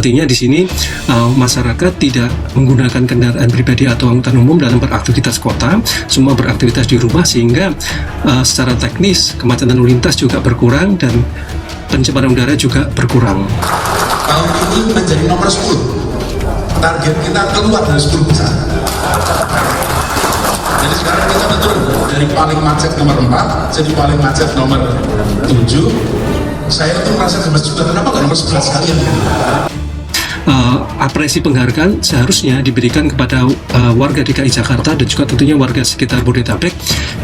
Artinya di sini masyarakat tidak menggunakan kendaraan pribadi atau angkutan umum dalam beraktivitas kota, semua beraktivitas di rumah, sehingga secara teknis kemacetan lalu lintas juga berkurang dan pencemaran udara juga berkurang. Tahun ini menjadi nomor 10. Target kita keluar dari 10 besar. Jadi sekarang kita turun dari paling macet nomor 4 jadi paling macet nomor 7. Saya tuh merasa gemes juga, kenapa nggak nomor 11 sekalian? Apresiasi penghargaan seharusnya diberikan kepada warga DKI Jakarta dan juga tentunya warga sekitar Bodetabek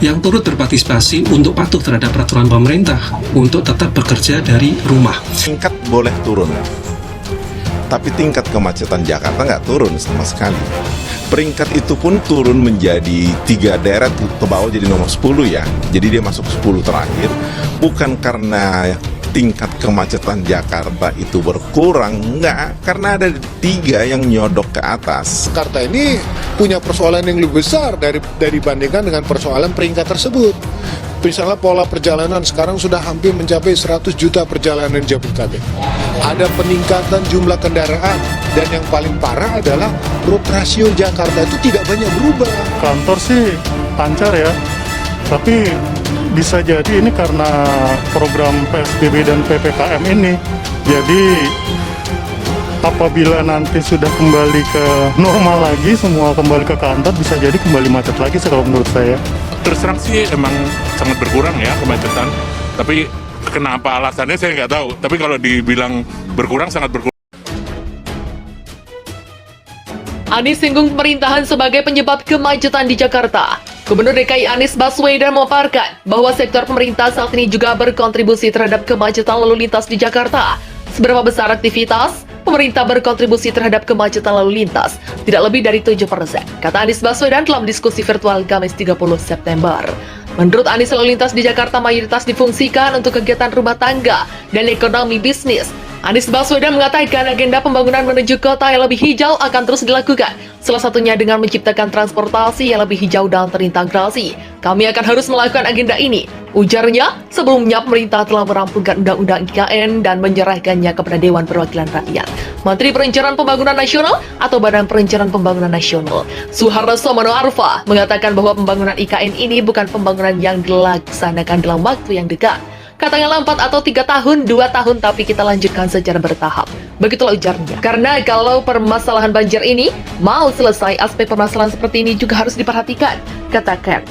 yang turut berpartisipasi untuk patuh terhadap peraturan pemerintah untuk tetap bekerja dari rumah. Tingkat boleh turun, tapi tingkat kemacetan Jakarta nggak turun sama sekali. Peringkat itu pun turun menjadi 3 deret ke bawah, jadi nomor 10 ya. Jadi dia masuk 10 terakhir, bukan karena tingkat kemacetan Jakarta itu berkurang, enggak, karena ada 3 yang nyodok ke atas. Jakarta ini punya persoalan yang lebih besar dibandingkan dengan persoalan peringkat tersebut. Misalnya pola perjalanan sekarang sudah hampir mencapai 100 juta perjalanan Jabodetabek. Ada peningkatan jumlah kendaraan, dan yang paling parah adalah road ratio Jakarta itu tidak banyak berubah. Kantor sih lancar ya, tapi bisa jadi ini karena program PSBB dan PPKM ini. Jadi apabila nanti sudah kembali ke normal lagi, semua kembali ke kantor, bisa jadi kembali macet lagi kalau menurut saya. Terus terang sih emang sangat berkurang ya kemacetan, tapi kenapa alasannya saya nggak tahu. Tapi kalau dibilang berkurang, sangat berkurang. Anies singgung pemerintahan sebagai penyebab kemacetan di Jakarta. Gubernur DKI Anies Baswedan memaparkan bahwa sektor pemerintah saat ini juga berkontribusi terhadap kemacetan lalu lintas di Jakarta. Seberapa besar aktivitas pemerintah berkontribusi terhadap kemacetan lalu lintas? Tidak lebih dari 7%, kata Anies Baswedan dalam diskusi virtual Kamis 30 September. Menurut Anies, lalu lintas di Jakarta mayoritas difungsikan untuk kegiatan rumah tangga dan ekonomi bisnis. Anies Baswedan mengatakan agenda pembangunan menuju kota yang lebih hijau akan terus dilakukan. Salah satunya dengan menciptakan transportasi yang lebih hijau dan terintegrasi. Kami akan harus melakukan agenda ini. Ujarnya, sebelumnya pemerintah telah merampungkan Undang-Undang IKN dan menyerahkannya kepada Dewan Perwakilan Rakyat. Menteri Perencanaan Pembangunan Nasional atau Badan Perencanaan Pembangunan Nasional, Suharto Mono Arfa, mengatakan bahwa pembangunan IKN ini bukan pembangunan yang dilaksanakan dalam waktu yang dekat. Katakanlah 4 atau 3 tahun, 2 tahun, tapi kita lanjutkan secara bertahap. Begitulah ujarnya. Karena kalau permasalahan banjir ini mau selesai, aspek permasalahan seperti ini juga harus diperhatikan, katakan.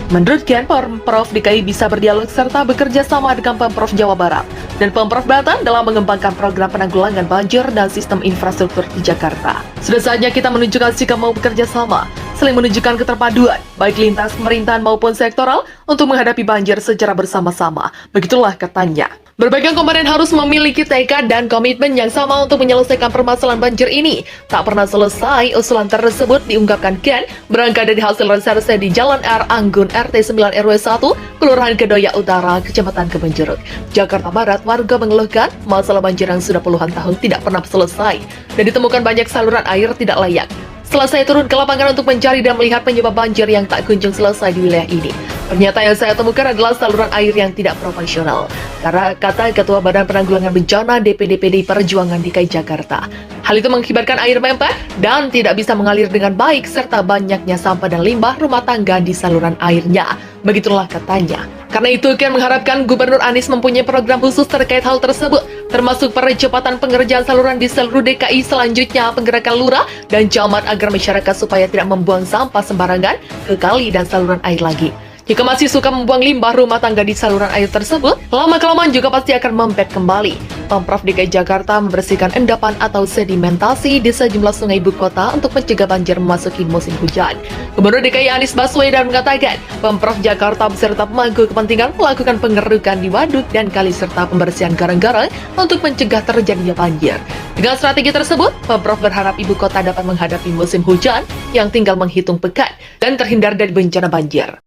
Menurut Ken, Pemprov DKI bisa berdialog serta bekerja sama dengan Pemprov Jawa Barat dan Pemprov Banten dalam mengembangkan program penanggulangan banjir dan sistem infrastruktur di Jakarta. Sudah saatnya kita menunjukkan sikap mau bekerja sama, saling menunjukkan keterpaduan, baik lintas pemerintahan maupun sektoral, untuk menghadapi banjir secara bersama-sama. Begitulah katanya. Berbagai komponen harus memiliki tekad dan komitmen yang sama untuk menyelesaikan permasalahan banjir ini. Tak pernah selesai, usulan tersebut diungkapkan Ken berangkat dari hasil reserse di Jalan R. Anggun RT 9 RW 1, Kelurahan Kedoya Utara, Kecamatan Kebonjeruk, Jakarta Barat. Warga mengeluhkan masalah banjir yang sudah puluhan tahun tidak pernah selesai dan ditemukan banyak saluran air tidak layak. Setelah saya turun ke lapangan untuk mencari dan melihat penyebab banjir yang tak kunjung selesai di wilayah ini, ternyata yang saya temukan adalah saluran air yang tidak profesional. Karena kata Ketua Badan Penanggulangan Bencana DPD PDI Perjuangan DKI Jakarta, hal itu mengakibatkan air mempet dan tidak bisa mengalir dengan baik serta banyaknya sampah dan limbah rumah tangga di saluran airnya. Begitulah katanya. Karena itu, Ken mengharapkan Gubernur Anies mempunyai program khusus terkait hal tersebut, termasuk percepatan pengerjaan saluran di seluruh DKI, selanjutnya penggerakan lurah dan camat agar masyarakat supaya tidak membuang sampah sembarangan ke kali dan saluran air lagi. Jika masih suka membuang limbah rumah tangga di saluran air tersebut, lama-kelamaan juga pasti akan mempet kembali. Pemprov DKI Jakarta membersihkan endapan atau sedimentasi di sejumlah sungai ibu kota untuk mencegah banjir memasuki musim hujan. Gubernur DKI Anies Baswedan mengatakan, Pemprov Jakarta beserta pemangku kepentingan melakukan pengerukan di waduk dan kali serta pembersihan garang-garang untuk mencegah terjadinya banjir. Dengan strategi tersebut, Pemprov berharap ibu kota dapat menghadapi musim hujan yang tinggal menghitung pekan dan terhindar dari bencana banjir.